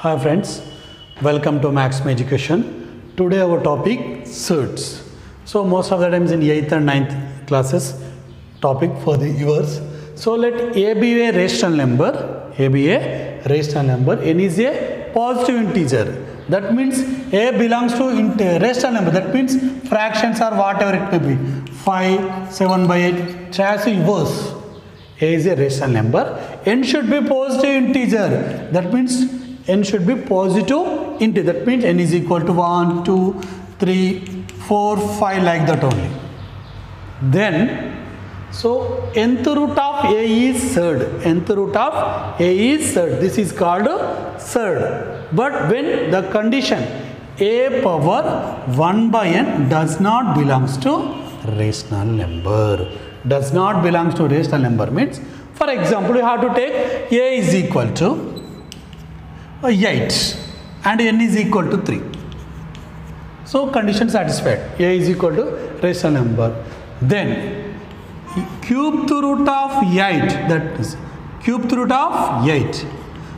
Hi friends, welcome to Max Education. Today our topic surds. So most of the times in 8th and 9th classes topic for the viewers. So let A be a rational number, A be a rational number, N is a positive integer. That means A belongs to rational number, that means fractions or whatever it may be, 5, 7 by 8, as yours. A is a rational number, N should be positive integer, that means N should be positive integer, that means N is equal to 1, 2, 3, 4, 5 like that only. Then, so nth root of A is surd, nth root of A is surd, this is called surd. But when the condition A power 1 by n does not belongs to rational number, does not belongs to rational number means, for example, you have to take A is equal to 8 and n is equal to 3. So condition satisfied, A is equal to rational number. Then cubed root of 8, that is cubed root of 8.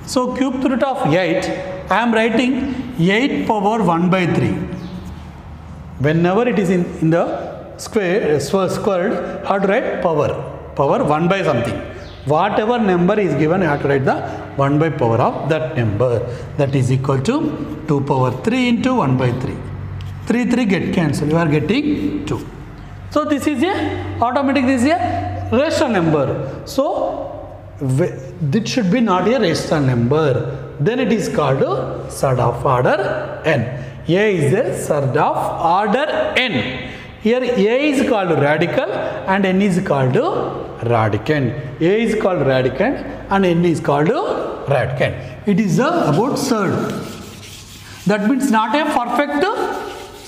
So cubed root of 8, I am writing 8 power 1 by 3. Whenever it is in the squared, how to write power 1 by something. Whatever number is given, you have to write the 1 by power of that number. That is equal to 2 power 3 into 1 by 3. 3 get cancelled. You are getting 2. So this is this is a rational number. So this should be not a rational number. Then it is called surd of order n. A is a surd of order n. Here A is called radical and n is called radicand. A is called radicand and n is called radicand. It is about surd. That means not a perfect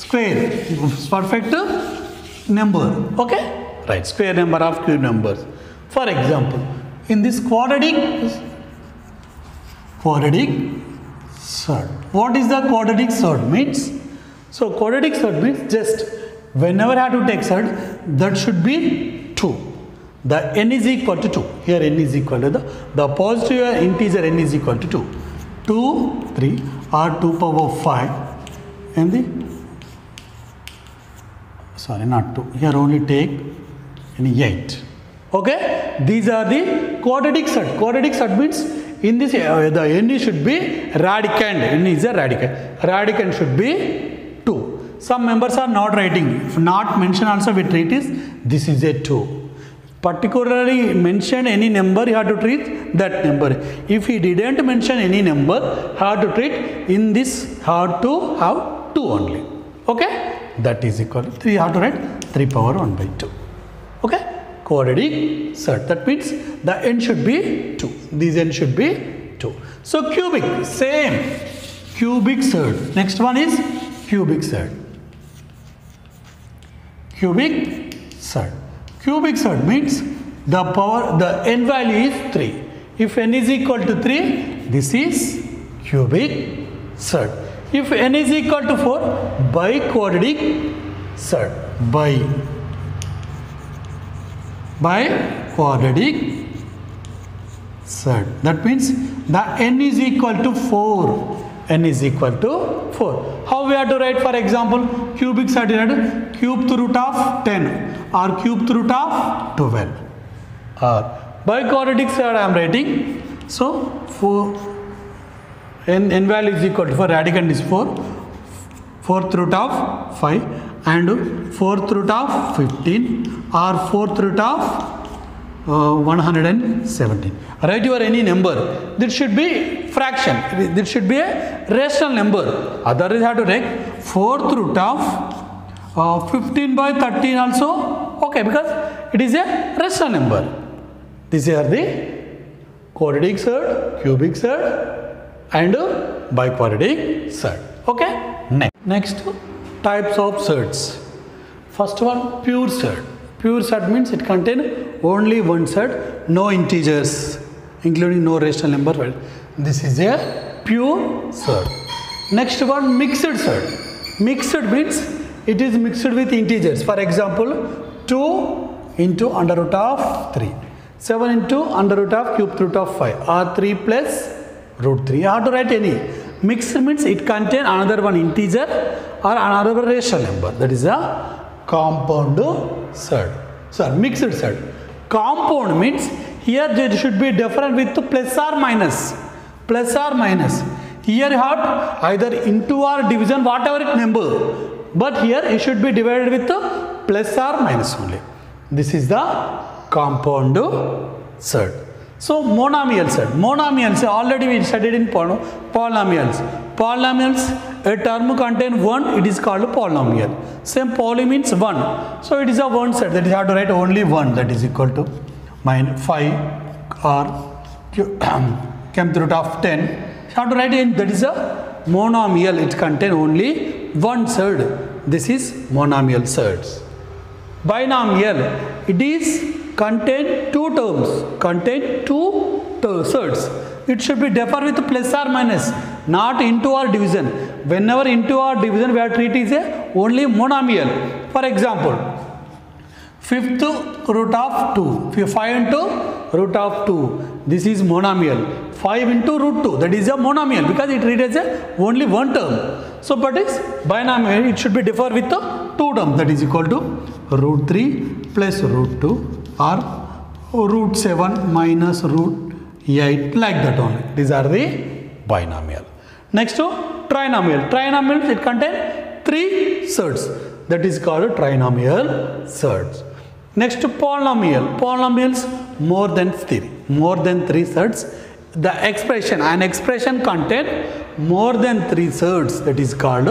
square, perfect number. Okay? Right, square number of cube numbers. For example, in this quadratic surd. What is the quadratic surd means? So quadratic surd means just whenever I have to take surd, that should be 2. The n is equal to 2. Here n is equal to the positive integer n is equal to 2. 2, 3 or 2 power 5 and the, sorry not 2, here only take 8. Okay, these are the quadratic surd. Quadratic surd means in this the n should be radicand, n is a radicand. Radicand should be 2. Some members are not writing, if not mentioned also we treat is this is a 2. Particularly mention any number, you have to treat that number. If he didn't mention any number, have to treat in this, have to have 2 only. Okay, that is equal to 3, have to write 3 power 1 by 2. Okay, quadratic surd, that means the n should be 2, this n should be 2. So cubic, same, cubic surd. Next one is cubic surd. Cubic surd. Cubic surd means the n value is 3. If n is equal to 3, this is cubic surd. If n is equal to 4, biquadratic surd. Biquadratic surd. That means the n is equal to 4. N is equal to 4. How we have to write, for example, cubic surd is cubed root of 10 or cubed root of 12. Or biquadratic surd I am writing. So 4 n value is equal to 4, radicand is 4, 4th root of 5 and 4th root of 15 or 4th root of 117. Write your any number. This should be fraction. This should be a rational number. Otherwise, you have to take 4th root of 15 by 13 also. Okay, because it is a rational number. These are the quadratic surd, cubic surd, and biquadratic surd. Okay. Next types of surds. First one, pure surd. Pure surd means it contains only one surd, no integers, including no rational number. This is a pure surd. Next one, mixed surd. Mixed means it is mixed with integers. For example, 2 into under root of 3, 7 into under root of cube root of 5, or 3 plus root 3. You have to write any. Mixed means it contain another one integer or another rational number. That is a compound surd. Sorry, mixed surd. Compound means here there should be different with plus or minus. Plus or minus. Here you have either into or division, whatever it number. But here it should be divided with plus or minus only. This is the compound surd. So monomial surd. Monomials already we studied in polynomials. Polynomials, a term contain one, it is called polynomial. Same poly means one. So it is a one surd, that is how to write only one, that is equal to minus 5 or cube root of 10. How to write it? That is a monomial, it contain only one surd. This is monomial surds. Binomial, it is contain two terms, contain two surds. It should be differ with plus or minus, not into or division. Whenever into or division we are treating is a only monomial. For example, 5th root of 2, 5 into root of 2, this is monomial. 5 into root 2, that is a monomial because it reads as only one term. So but is binomial, it should be differ with the two terms, that is equal to root 3 plus root 2 or root 7 minus root 8, like that only. These are the binomial. Next to trinomial. Trinomial, it contains three surds, that is called trinomial surds. Next to polynomial. Polynomials more than three surds. The expression, an expression contain more than three surds, that is called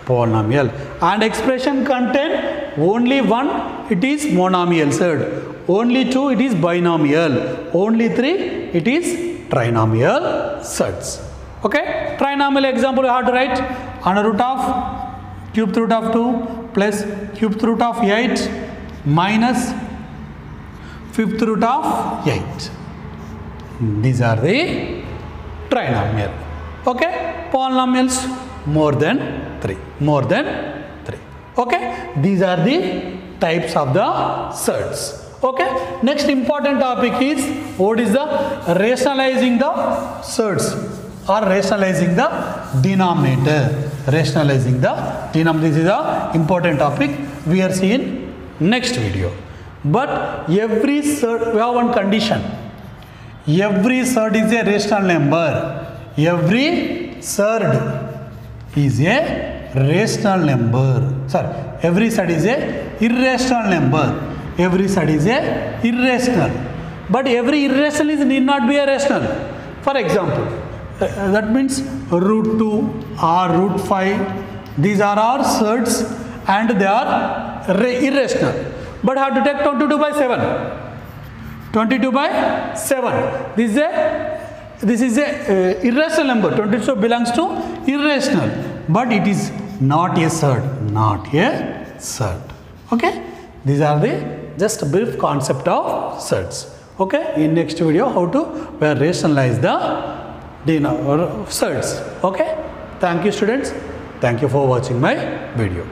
polynomial. And expression contain only one, it is monomial surd. Only two, it is binomial. Only three, it is trinomial surds. Okay, trinomial example you have to write under root of cube root of 2 plus cube root of 8 minus 5th root of 8. These are the trinomial. Okay, polynomials more than 3. Okay, these are the types of the surds. Okay, next important topic is what is the rationalizing the surds or rationalizing the denominator. Rationalizing the denominator, this is the important topic we are seeing next video. But every surd, we have one condition. Every surd is a rational number. Every surd is a rational number. Sorry, every surd is a irrational number. Every surd is a irrational. But every irrational is need not be a rational. For example, that means root 2 or root 5. These are our surds and they are irrational. But how to take 22 by 7? 22 by 7. This is a irrational number. 22 belongs to irrational, but it is not a surd. Not a surd. Okay. These are the just a brief concept of surds. Okay. In next video, how to rationalize the surds. Okay. Thank you, students. Thank you for watching my video.